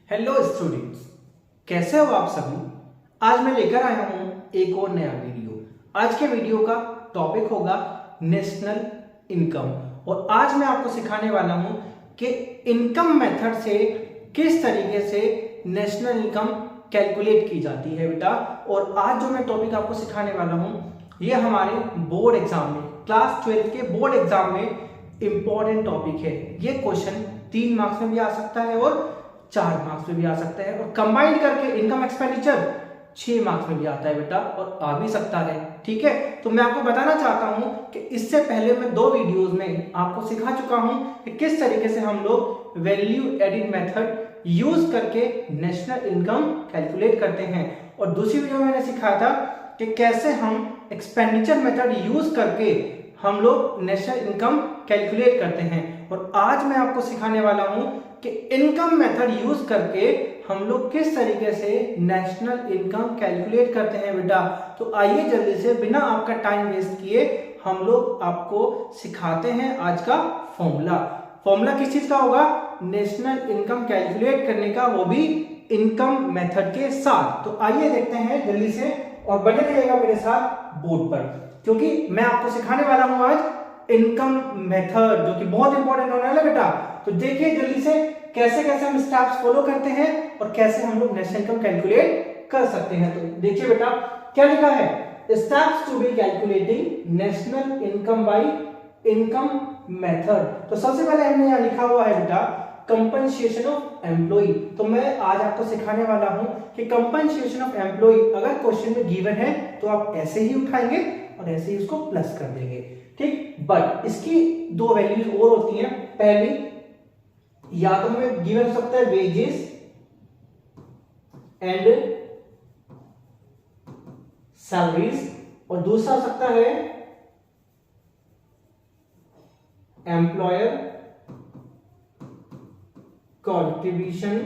Hello students, कैसे हो आप सभी। आज मैं लेकर आया हूं एक और नया वीडियो। आज के वीडियो का टॉपिक होगा नेशनल इनकम और आज मैं आपको सिखाने वाला हूं कि इनकम मेथड से किस तरीके से नेशनल इनकम कैलकुलेट की जाती है बेटा। और आज जो मैं टॉपिक आपको सिखाने वाला हूं ये हमारे बोर्ड एग्जाम में, क्लास 12 के बोर्ड एग्जाम में इंपॉर्टेंट टॉपिक है। ये क्वेश्चन 3 मार्क्स में भी आ सकता है और 4 मार्क्स में भी आ सकता है और कंबाइंड करके इनकम एक्सपेंडिचर 6 मार्क्स में भी आता है बेटा और आ भी सकता है। ठीक है, तो मैं आपको बताना चाहता हूं कि इससे पहले मैं 2 वीडियोस में आपको सिखा चुका हूं कि किस तरीके से हम लोग वैल्यू एडिड मेथड यूज करके नेशनल इनकम कैलकुलेट करते हैं और दूसरी वीडियो में मैंने सिखाया था कि कैसे हम एक्सपेंडिचर मेथड यूज करके हम लोग नेशनल इनकम कैलकुलेट करते हैं। और आज मैं आपको सिखाने वाला हूं कि इनकम मेथड यूज करके हम लोग किस तरीके से नेशनल इनकम कैलकुलेट करते हैं बेटा। तो आइए जल्दी से बिना आपका टाइम वेस्ट किए हम लोग आपको सिखाते हैं आज का फॉर्मूला किस चीज का होगा, नेशनल इनकम कैलकुलेट करने का, वो भी इनकम मेथड के साथ। तो आइए देखते हैं जल्दी से और बने रहिएगा मेरे साथ बोर्ड पर, क्योंकि मैं आपको सिखाने वाला हूं आज इनकम मेथड जो कि बहुत इंपॉर्टेंट होने वाला है बेटा। तो देखिए जल्दी से कैसे कैसे हम स्टेप्स फॉलो करते हैं और कैसे हम लोग नेशनल इनकम कैलकुलेट कर सकते हैं। तो देखिए बेटा क्या लिखा है, steps to be calculating national income by income method. तो सबसे पहले हमने यहां लिखा हुआ है बेटा कंपनसेशन ऑफ एम्प्लॉय। तो मैं आज आपको सिखाने वाला हूं कि कंपनसेशन ऑफ एम्प्लॉय अगर क्वेश्चन में गिवन है तो आप ऐसे ही उठाएंगे और ऐसे ही उसको प्लस कर देंगे। ठीक, बट इसकी 2 वैल्यूज और होती हैं। पहली, या तो हमें गिवन हो सकता है वेजेस एंड सैलरीज और दूसरा हो सकता है employer contribution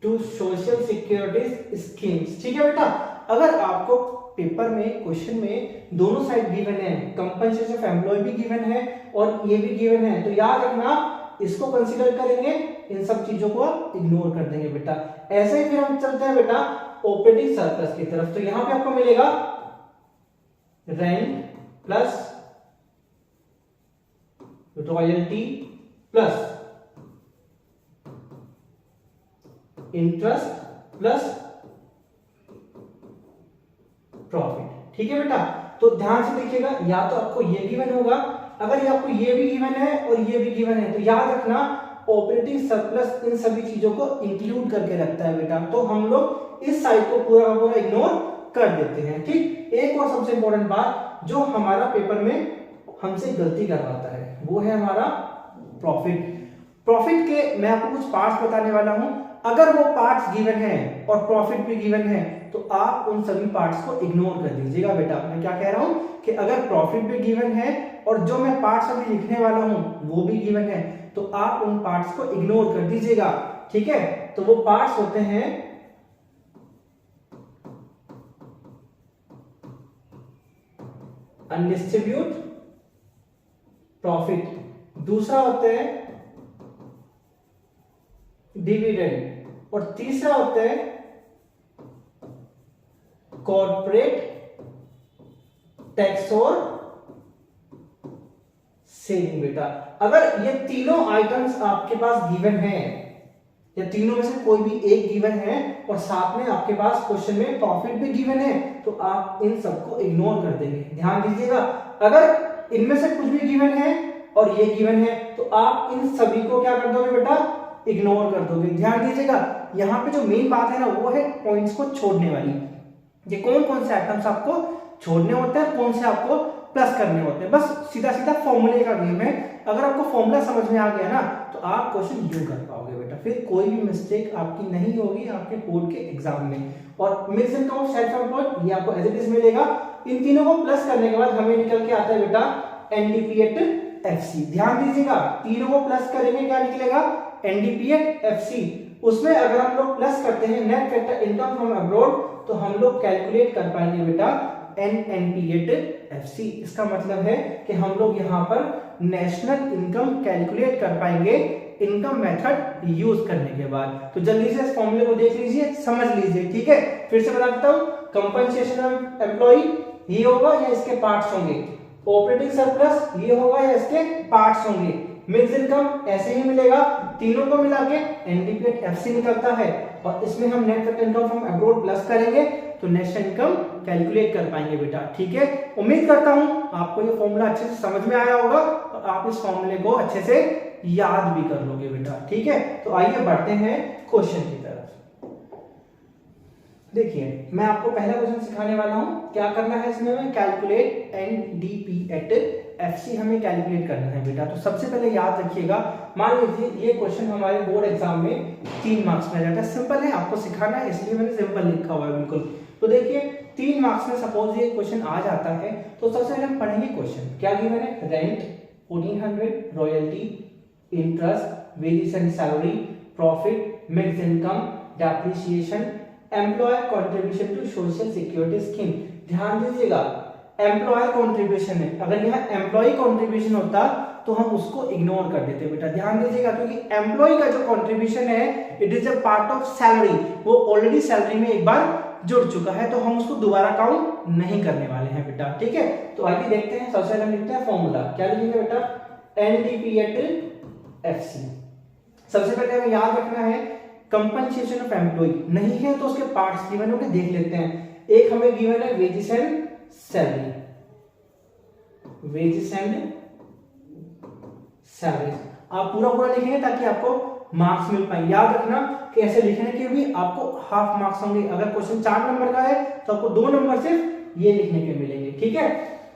to social security schemes. ठीक है बेटा, अगर आपको पेपर में क्वेश्चन में दोनों साइड गिवन है, कंपनसेशन ऑफ एम्प्लॉय भी गिवन है और ये भी गिवन है, तो याद रखना इसको कंसीडर करेंगे, इन सब चीजों को आप इग्नोर कर देंगे बेटा। ऐसे ही फिर हम चलते हैं बेटा ऑपरेटिंग सरप्लस की तरफ। तो यहां पे आपको मिलेगा rent plus royalty plus interest plus profit. ठीक है बेटा, तो ध्यान से देखिएगा, या तो आपको ये गिवन होगा, अगर ये आपको ये भी गिवन है और ये भी गिवन है तो याद रखना ऑपरेटिंग सरप्लस इन सभी चीजों को इंक्लूड करके रखता है बेटा। तो हम लोग इस साइड को पूरा का पूरा इग्नोर कर देते हैं। ठीक, एक और सबसे इंपॉर्टेंट बात जो हमारा पेपर में हमसे गलती करवाता है वो है हमारा प्रॉफिट के मैं आपको कुछ पार्ट्स बताने वाला हूं। अगर वो पार्ट्स गिवन है और प्रॉफिट भी गिवन है तो आप उन सभी पार्ट्स को इग्नोर कर दीजिएगा बेटा। मैं क्या कह रहा हूं कि अगर प्रॉफिट भी गिवन है और जो मैं पार्ट्स अभी लिखने वाला हूं वो भी गिवन है तो आप उन पार्ट्स को इग्नोर कर दीजिएगा। ठीक है, तो वो पार्ट्स होते हैं अनडिस्ट्रीब्यूट प्रॉफिट, दूसरा होता है डिविडेंड और तीसरा होता है कॉर्पोरेट टैक्स और सेविंग बेटा। अगर ये तीनों आइटम्स आपके पास गिवन है या तीनों में से कोई भी एक गिवन है और साथ में आपके पास क्वेश्चन में प्रॉफिट भी गिवन है तो आप इन सबको इग्नोर कर देंगे। ध्यान दीजिएगा, अगर इनमें से कुछ भी गिवन है और ये गिवन है तो आप इन सभी को क्या कर दोगे बेटा, इग्नोर कर दोगे। ध्यान दीजिएगा, यहाँ पे जो मेन बात है ना वो है पॉइंट्स को छोड़ने वाली। ये कौन कौन से आइटम्स आपको छोड़ने होते हैं, कौन से आपको प्लस करने होते हैं, बस सीधा सीधा फॉर्मूले का गेम है। अगर आपको फॉर्मूला समझ में आ गया ना तो आप क्वेश्चन यूं कर पाओगे बेटा, फिर कोई भी मिस्टेक आपकी नहीं होगी आपके बोर्ड के एग्जाम में। और mix income of self employed ये आपको एज इट इज मिलेगा। इन तीनों को प्लस करने के बाद हमें निकल के आता है बेटा एनडीपीएट एफसी। ध्यान दीजिएगा, तीनों को प्लस करेंगे क्या निकलेगा, एनडीपीएट एफसी। उसमें अगर हम लोग प्लस करते हैं net factor income from abroad तो हम लोग कैलकुलेट कर पाएंगे बेटा एनएनपीएट एफसी। इसका मतलब है कि हम लोग यहाँ पर नेशनल इनकम कैलकुलेट कर पाएंगे इनकम मेथड यूज करने के बाद। तो जल्दी से इस फॉर्मूले को देख लीजिए, समझ लीजिए, ठीक है। फिर से बताता हूं, कंपनसेशन ऑफ एम्प्लॉय ये होगा या इसके पार्ट्स होंगे, ऑपरेटिंग सरप्लस ये होगा या इसके पार्ट्स होंगे, मिक्स इनकम ऐसे ही मिलेगा, तीनों को मिला के एनडीपी एट एफसी निकलता है, और इसमें हम net factor income from abroad plus करेंगे तो नेशनल इनकम कैलकुलेट कर पाएंगे बेटा, ठीक है। उम्मीद करता हूं आपको ये फॉर्मूला अच्छे से समझ में आया होगा और आप इस फॉर्मूले को अच्छे से याद भी कर लोगे बेटा, ठीक है। तो आइए बढ़ते हैं क्वेश्चन की तरफ। देखिए मैं आपको पहला क्वेश्चन सिखाने वाला हूं, क्या करना है इसमें, हमें कैलकुलेट एनडीपी एट एफसी हमें कैलकुलेट करना है बेटा। तो सबसे पहले याद रखिएगा, मान लीजिए ये क्वेश्चन हमारे बोर्ड एग्जाम में 3 मार्क्स में आ जाता है, सिंपल है, आपको सिखाना है इसलिए मैंने सिंपल लिखा हुआ है बिल्कुल। तो देखिए 3 मार्क्स में सपोज ये क्वेश्चन आ जाता है, तो सबसे पहले हम पढ़ेंगे क्वेश्चन, क्या गिवन है, rent 1400, royalty, interest, wages and salary, profit, mix income, depreciation, employer contribution to social security scheme. ध्यान दीजिएगा एम्प्लॉयर कंट्रीब्यूशन है, अगर यहाँ एम्प्लॉय कंट्रीब्यूशन होता तो हम उसको इग्नोर कर देते बेटा, ध्यान दीजिएगा, क्योंकि एम्प्लॉय का जो कंट्रीब्यूशन है it is a part of salary, वो ऑलरेडी सैलरी में एक बार जुड़ चुका है, तो हम उसको दोबारा काउंट नहीं करने वाले हैं बेटा, ठीक है। तो आइए देखते हैं, सबसे पहले हम लिखते हैं फॉर्मूला, क्या लिखेंगे बेटा, एनडीपी एट एफसी। सबसे पहले हमें याद रखना है कंपनसेशन ऑफ एम्प्लॉय, नहीं है तो उसके पार्ट्स गिवन होंगे, देख लेते हैं। एक हमें गिवन है wages and salary, wages and salary आप पूरा पूरा लिखेंगे ताकि आपको मार्क्स मिल पाए। याद रखना कि ऐसे लिखने के भी आपको हाफ मार्क्स होंगे, अगर क्वेश्चन 4 नंबर का है तो आपको 2 नंबर सिर्फ ये लिखने के मिलेंगे, ठीक है।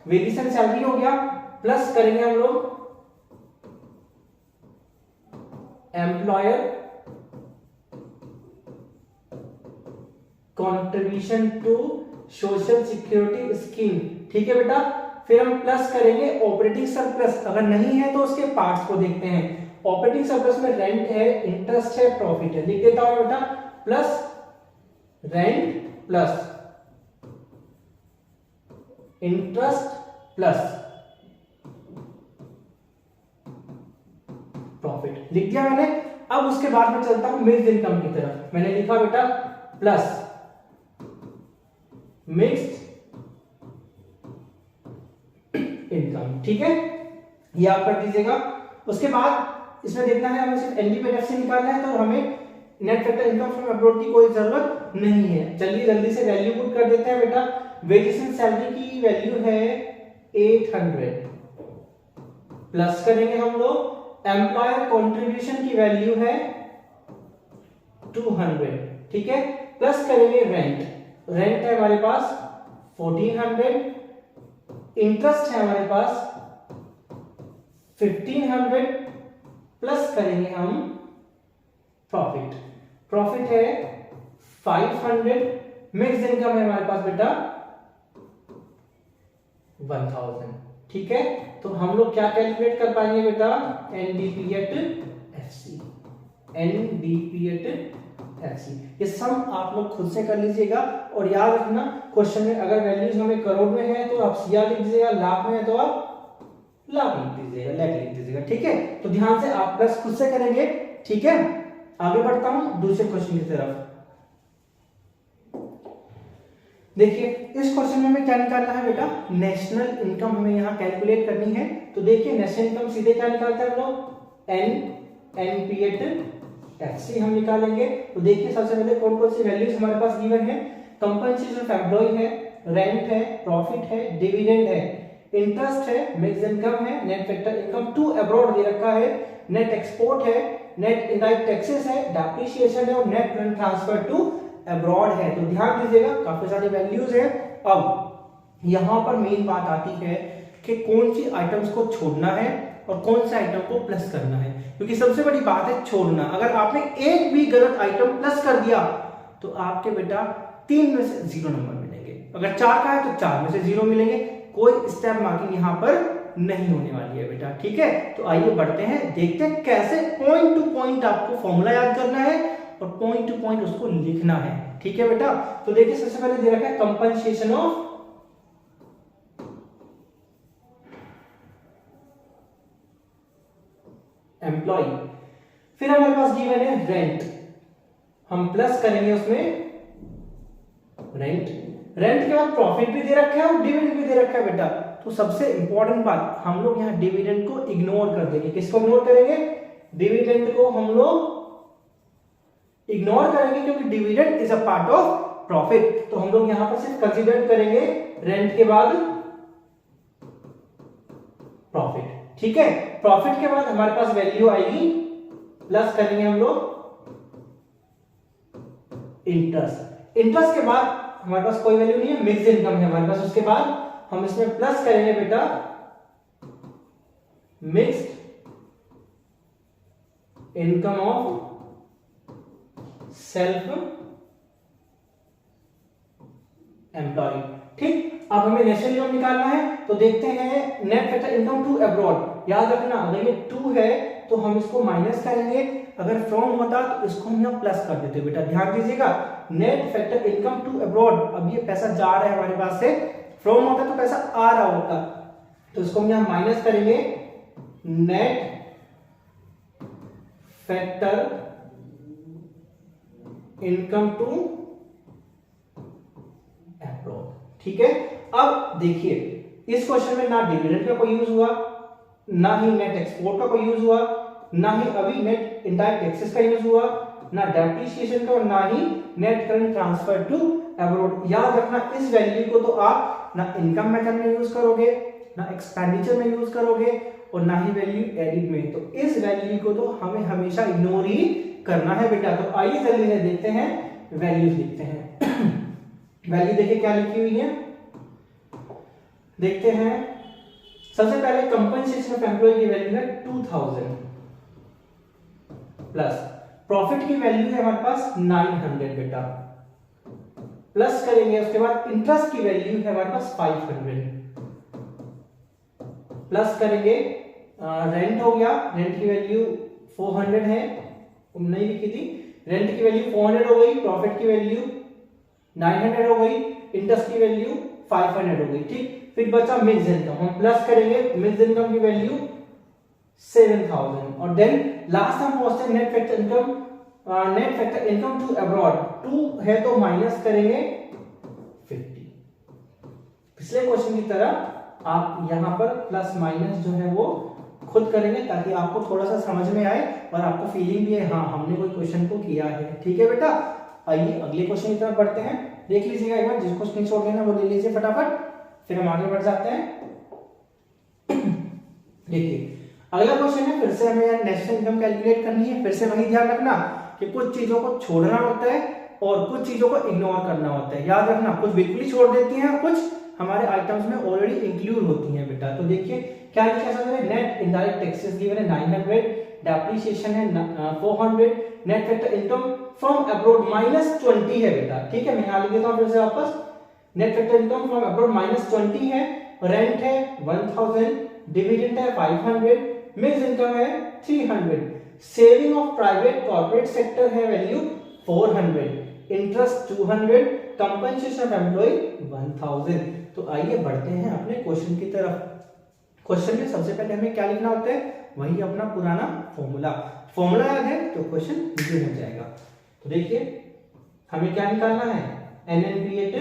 वेजेस एंड सैलरी हो गया, प्लस करेंगे हम लोग employer contribution to social security scheme, ठीक है बेटा। फिर हम प्लस करेंगे ऑपरेटिंग सरप्लस, अगर नहीं है तो उसके पार्ट्स को देखते हैं। ऑपरेटिंग सरप्लस में रेंट है, इंटरेस्ट है, प्रॉफिट है, लिख देता हूं बेटा, plus rent plus interest plus profit, लिख दिया मैंने। अब उसके बाद में चलता हूं मिक्स्ड इनकम की तरफ, मैंने लिखा बेटा प्लस मिक्स्ड इनकम, ठीक है, ये आप कर दीजिएगा। उसके बाद इसमें देखना है हमें सिर्फ एनडीपी एट एफसी निकालना है, तो हमें net factor income from abroad की कोई जरूरत नहीं है। चलिए जल्दी से वैल्यू पुट कर देते हैं बेटा। वेजेस एंड सैलरी की वैल्यू है 800, प्लस करेंगे हम लोग एम्प्लॉयर कंट्रीब्यूशन की वैल्यू है 200, ठीक है, प्लस करेंगे रेंट, रेंट है हमारे पास 1400, इंटरेस्ट है हमारे पास 1500, प्लस करेंगे हम प्रॉफिट, प्रॉफिट है 500, मिक्स इनकम है हमारे पास बेटा 1000, ठीक है। तो हम लोग क्या कैलकुलेट कर पाएंगे बेटा, NDP at FC, NDP at FC. ये सम आप लोग खुद से कर लीजिएगा, और याद रखना क्वेश्चन में अगर वैल्यूज हमें करोड़ में है तो आप सीआर लिख दीजिएगा, लाख में है तो आप लाख लिख दीजिएगा, लाख लिख दीजिएगा, ठीक है। तो ध्यान से आप प्लस खुद से करेंगे, ठीक है। आगे बढ़ता हूं दूसरे क्वेश्चन की तरफ। देखिए इस क्वेश्चन में हमें क्या निकालना है बेटा, नेशनल इनकम हमें यहाँ कैलकुलेट करनी है। तो देखिए नेशनल इनकम सीधे क्या निकालते हैं हम लोग, एनपी एट एफसी हम निकालेंगे। तो देखिए सबसे पहले कौन कौन सी वैल्यूज हमारे पास गिवन है, कंपनसेशन ऑफ एम्प्लॉय है, रेंट है, प्रॉफिट है, डिविडेंड है, इंटरेस्ट है, मिक्स इनकम है, net factor income to abroad दे रखा है, नेट एक्सपोर्ट है, नेट इनडायरेक्ट टैक्सेस है, डेप्रिसिएशन है और नेट ट्रांसफर टू अब्रॉड है। तो ध्यान दीजिएगा काफी सारी वैल्यूज है। अब यहां पर मेन बात आती है कि कौन सी आइटम्स को छोड़ना है और कौन से आइटम को प्लस करना है, क्योंकि सबसे बड़ी बात है छोड़ना। अगर आपने एक भी गलत आइटम प्लस कर दिया तो आपके बेटा 3 में से 0 नंबर मिलेंगे, अगर 4 का है तो 4 में से 0 मिलेंगे, कोई स्टेप मार्किंग यहां पर नहीं होने वाली है बेटा, ठीक है। तो आइए बढ़ते हैं, देखते हैं कैसे पॉइंट टू पॉइंट आपको फॉर्मूला याद करना है और पॉइंट टू पॉइंट उसको लिखना है, ठीक है बेटा। तो देखिए सबसे पहले दे रखा है कंपनसेशन ऑफ एम्प्लॉय। फिर हमारे पास गिवन है रेंट, हम प्लस करेंगे उसमें रेंट। रेंट के बाद प्रॉफिट भी दे रखा है और डिविडेंड भी दे रखा है बेटा। तो सबसे इंपॉर्टेंट बात, हम लोग यहाँ डिविडेंड को इग्नोर कर देंगे। किसको इग्नोर करेंगे? डिविडेंड को हम लोग इग्नोर करेंगे, क्योंकि dividend is a part of profit. तो हम लोग यहां पर सिर्फ कंसीडर करेंगे रेंट के बाद प्रॉफिट। ठीक है, प्रॉफिट के बाद हमारे पास वैल्यू आएगी, प्लस करेंगे हम लोग इंटरेस्ट। इंटरेस्ट के बाद हमारे पास कोई वैल्यू नहीं है, मिक्स्ड इनकम है हमारे पास। उसके बाद हम इसमें प्लस करेंगे बेटा mixed income of self employ. ठीक, अब हमें नेशनल इनकम निकालना है, तो देखते हैं net factor income to abroad. याद रखना, अगर ये 2 है तो हम इसको माइनस करेंगे, अगर फ्रॉम होता तो इसको हम यहाँ प्लस कर देते बेटा। ध्यान दीजिएगा, net factor income to abroad, अब ये पैसा जा रहा है हमारे पास से, फ्रॉम होता तो पैसा आ रहा होता, तो इसको हम यहाँ माइनस करेंगे net factor income to abroad. ठीक है, अब देखिए इस क्वेश्चन में ना डिविडेंड का कोई यूज हुआ, ना ही नेट एक्सपोर्ट का कोई यूज हुआ, ना ही अभी नेट इनडायरेक्ट टैक्सेस का यूज हुआ, ना डेप्रिसिएशन का, और ना ही net current transfer to abroad. याद रखना, इस वैल्यू को तो आप ना इनकम मेथड में यूज करोगे, ना एक्सपेंडिचर में यूज करोगे, और ना ही वैल्यू एडिड में। तो इस वैल्यू को तो हमें हमेशा इग्नोर ही करना है बेटा। तो आइए जल्दी से देखते हैं, वैल्यूज लिखते हैं। वैल्यू देखिए क्या लिखी हुई है, देखते हैं। सबसे पहले कंपनसेशन ऑफ एम्प्लॉय की वैल्यू है 2000 प्लस प्रॉफिट की वैल्यू है हमारे पास 900 बेटा, प्लस करेंगे उसके बाद इंटरेस्ट की वैल्यू है हमारे पास 500, प्लस करेंगे रेंट हो गया, रेंट की वैल्यू 400 है, नहीं लिखी थी, रेंट की वैल्यू 400 हो गई, प्रॉफिट की वैल्यू 900 हो गई, इंटरेस्ट की वैल्यू 500 हो गई। ठीक, फिर बचा मिक्स्ड इनकम, हम प्लस करेंगे मिक्स्ड इनकम की वैल्यू 7000, और देन लास्ट हम पहुंचते हैं net factor income, net factor income to abroad 2 है तो माइनस करेंगे 50। पिछले क्वेश्चन की तरह आप यहां पर प्लस माइनस जो है वो खुद करेंगे, ताकि आपको थोड़ा सा समझ में आए और आपको फीलिंग भी है हाँ हमने कोई क्वेश्चन को किया है। ठीक है बेटा, आइए अगले क्वेश्चन की तरफ बढ़ते हैं। देख लीजिएगा एक बार, जिसको स्क्रीनशॉट लेना वो ले लीजिए फटाफट, फिर हम आगे बढ़ जाते हैं। देखिए अगला क्वेश्चन है, फिर से हमें नेशनल इनकम कैलकुलेट करनी है। फिर से वही ध्यान रखना कि कुछ चीजों को छोड़ना होता है और कुछ चीजों को इग्नोर करना होता है। याद रखना, कुछ बिल्कुल ही छोड़ देती हैं और कुछ हमारे आइटम्स में ऑलरेडी इंक्लूड होती हैं बेटा। तो देखिए क्या लिखा है, नेट इनडायरेक्ट टैक्सेस गिवन है 900, डेप्रिसिएशन है 400, net factor income from abroad -20 है बेटा। ठीक है, मैं यहां लिख देता हूं फिर से वापस, net factor income from abroad -20 है, रेंट है 1000, डिविडेंड है 500, मिक्स्ड इनकम है 300, saving of private corporate sector है value 400, interest 200, compensation of employ 1000। तो आइए बढ़ते हैं अपने क्वेश्चन की तरफ। क्वेश्चन में सबसे पहले हमें क्या लिखना होता है, वही अपना पुराना फॉर्मूला याद है तो क्वेश्चन इजी हो जाएगा। तो देखिए हमें क्या निकालना है, एनएनपीएट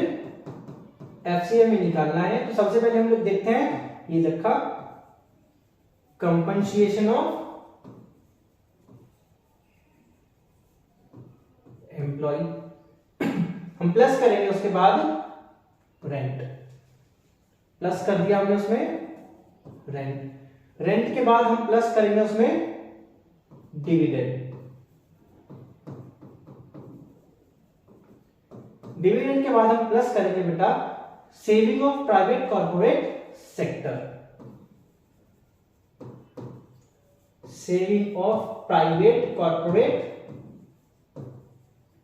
एफसीएम में निकालना है। तो सबसे पहले हम लोग देखते हैं, ये लिखा कंपनसेशन ऑफ एम्प्लॉय, हम प्लस करेंगे उसके बाद रेंट, प्लस कर दिया हमने उसमें रेंट के बाद हम प्लस करेंगे उसमें डिविडेंड के बाद हम प्लस करेंगे बेटा saving of private corporate sector, saving of private corporate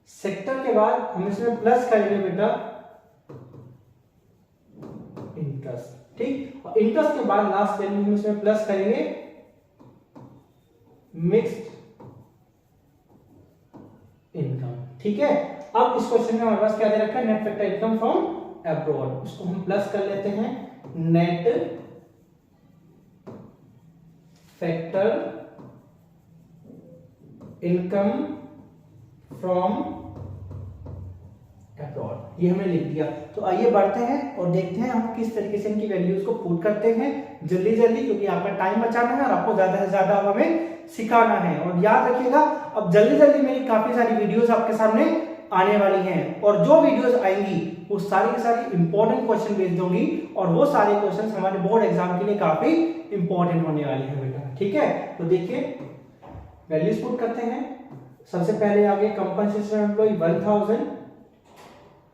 sector के बाद हम इसमें प्लस करेंगे बेटा इंटरेस्ट। ठीक, और इंटरेस्ट के बाद लास्ट वैल्यू हम इसमें प्लस करेंगे मिक्स्ड इनकम। ठीक है, अब इस क्वेश्चन में हमारे पास क्या दे रखा है, net factor income from abroad, उसको हम प्लस कर लेते हैं net factor income from abroad, ये हमने लिख दिया। तो आइए बढ़ते हैं और देखते हैं हम किस तरीके से इनकी वैल्यूज को पुट करते हैं जल्दी जल्दी, क्योंकि आपका टाइम बचाना है और आपको ज्यादा से ज्यादा अब हमें सिखाना है। और याद रखिएगा अब जल्दी जल्दी मेरी काफी सारी वीडियोस आपके सामने आने वाली हैं, और जो वीडियोस आएंगी वो सारी की सारी इंपॉर्टेंट क्वेश्चन बेस्ड होंगी, और वो सारे क्वेश्चन हमारे बोर्ड एग्जाम के लिए काफी इंपॉर्टेंट होने वाले हैं बेटा। ठीक है, तो देखिए वैल्यूज पुट करते हैं। सबसे पहले आगे कंपनसेशन एम्प्लॉय 1000,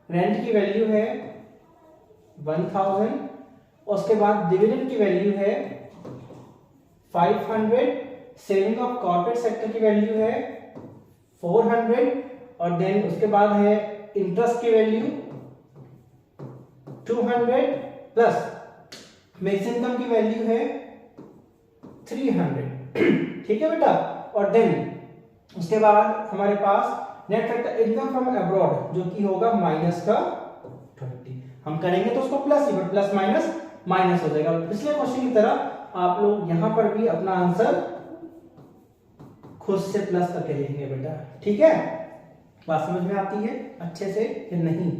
रेंट की वैल्यू है 1000, उसके बाद डिविडेंड की वैल्यू है 500, सेविंग ऑफ कॉर्पोरेट सेक्टर की वैल्यू है 400, और देन उसके बाद है इंटरेस्ट की वैल्यू 200 प्लस मिक्स इनकम की वैल्यू है 300। ठीक है बेटा, और देन उसके बाद हमारे पास net factor income from abroad जो कि होगा माइनस का 20। हम करेंगे तो उसको plus he, but plus minus minus हो जाएगा। पिछले क्वेश्चन की तरह आप लोग यहां पर भी अपना आंसर खुद से प्लस करके लिखेंगे बेटा। ठीक है, बात समझ में आती है अच्छे से या नहीं?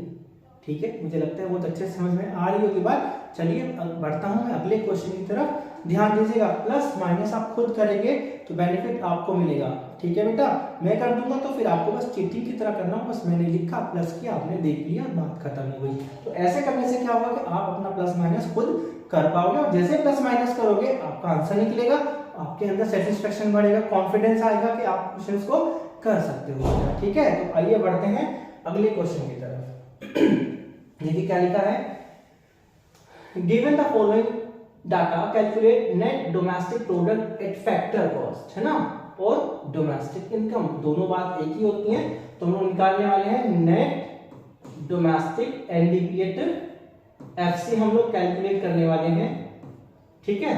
ठीक है, मुझे लगता है बहुत अच्छे से समझ में आ रही होगी बात। चलिए बढ़ता हूं मैं अगले क्वेश्चन की तरफ। ध्यान दीजिएगा, प्लस माइनस आप खुद करेंगे तो बेनिफिट आपको मिलेगा। ठीक है बेटा, मैं कर दूंगा तो फिर आपको बस चीटिंग की तरह करना होगा। बस मैंने लिखा, प्लस किया, आपने देख लिया, बात खत्म हो गई। तो ऐसे करने से क्या होगा कि आप अपना प्लस माइनस खुद कर पाओगे, और जैसे प्लस माइनस करोगे आपका आंसर निकलेगा, आपके अंदर सेटिस्फेक्शन बढ़ेगा, कॉन्फिडेंस आएगा कि आप क्वेश्चंस को कर सकते हो। ठीक है, तो आइए बढ़ते हैं अगले क्वेश्चन की तरफ। देखिए क्या लिखा है, given the following data calculate net domestic product at factor cost, है ना, और डोमेस्टिक इनकम दोनों बात एक ही होती है। तो हम लोग निकालने वाले हैं net domestic NDP at FC, हम लोग कैलकुलेट करने वाले हैं। ठीक है,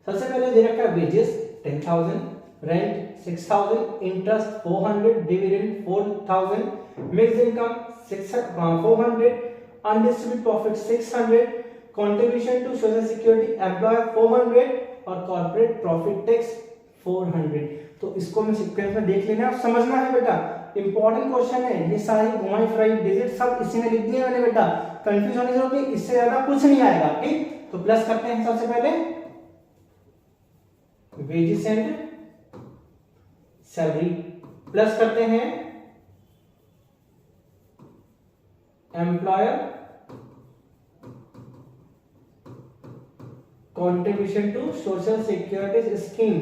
सबसे पहले दे रखा है wages 10,000, rent 6,000, interest 400, dividend 4,000, mix income 400, undistributed profit 600, contribution to social security employer 400, और कॉर्पोरेट प्रॉफिट टैक्स 400। तो इसको मैं सीक्वेंस में देख लेना है, समझना है बेटा, इंपॉर्टेंट क्वेश्चन है। ये सारी घुमाई फिराई डिजिट सब इसी में लिख दिए मैंने बेटा, कंफ्यूज होने की जरूरत नहीं, इससे ज्यादा कुछ नहीं आएगा। ठीक, तो प्लस करते हैं सबसे पहले वेजेस एंड सैलरी, प्लस करते हैं employer contribution to social security scheme,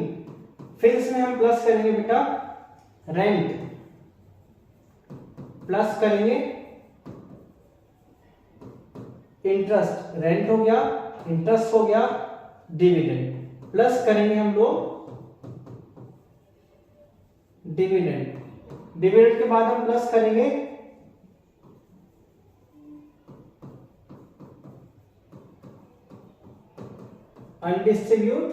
फिर इसमें हम प्लस करेंगे बेटा रेंट, प्लस करेंगे इंटरेस्ट, रेंट हो गया, इंटरेस्ट हो गया, डिविडेंड, प्लस करेंगे हम लोग डिविडेंड, डिविडेंड के बाद हम प्लस करेंगे अनडिस्ट्रीब्यूट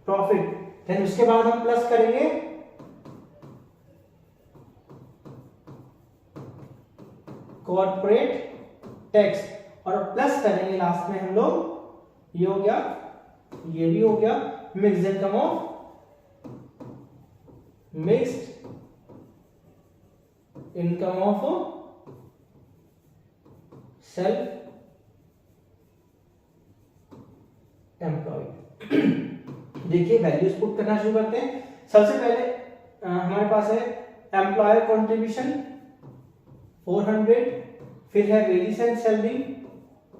प्रॉफिट, देन उसके बाद हम प्लस करेंगे कॉर्पोरेट टैक्स, और प्लस करेंगे लास्ट में हम लोग, ये हो गया, ये भी हो गया, mixed income of mixed income of self employ. देखिए वैल्यूज पुट करना शुरू करते हैं। सबसे पहले हमारे पास है एम्प्लॉयर कंट्रीब्यूशन 400, फिर है wages and salary,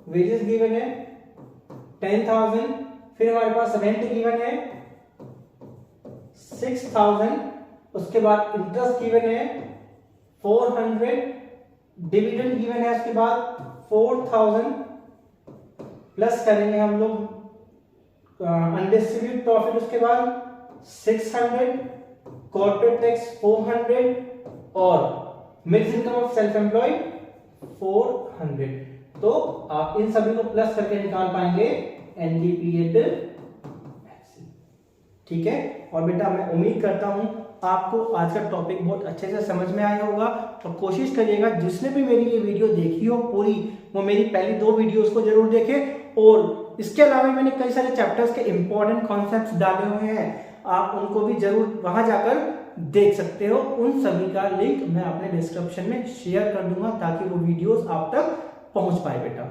wages given है 10,000, फिर हमारे पास रेंट गिवन है 6,000, उसके बाद इंटरेस्ट गिवन है 400, डिविडेंड गिवन है उसके बाद 4,000, प्लस करेंगे हम लोग अनडिस्ट्रीब्यूटेड प्रॉफिट उसके बाद 600, कॉर्पोरेट टैक्स 400, और mix income of self employ 400। तो आप इन सभी को प्लस करके निकाल पाएंगे एनडीपी एट एफसी। ठीक है, और बेटा मैं उम्मीद करता हूं आपको आज का टॉपिक बहुत अच्छे से समझ में आया होगा। तो कोशिश करिएगा जिसने भी मेरी ये वीडियो देखी हो पूरी, वो मेरी पहली 2 वीडियोस को जरूर देखे, और इसके अलावा मैंने कई सारे चैप्टर्स के इंपॉर्टेंट कॉन्सेप्ट्स डाले हुए हैं, आप उनको भी जरूर वहां जाकर देख सकते हो। उन सभी का लिंक मैं अपने डिस्क्रिप्शन में शेयर कर दूंगा ताकि वो वीडियोस आप तक पहुंच पाए बेटा।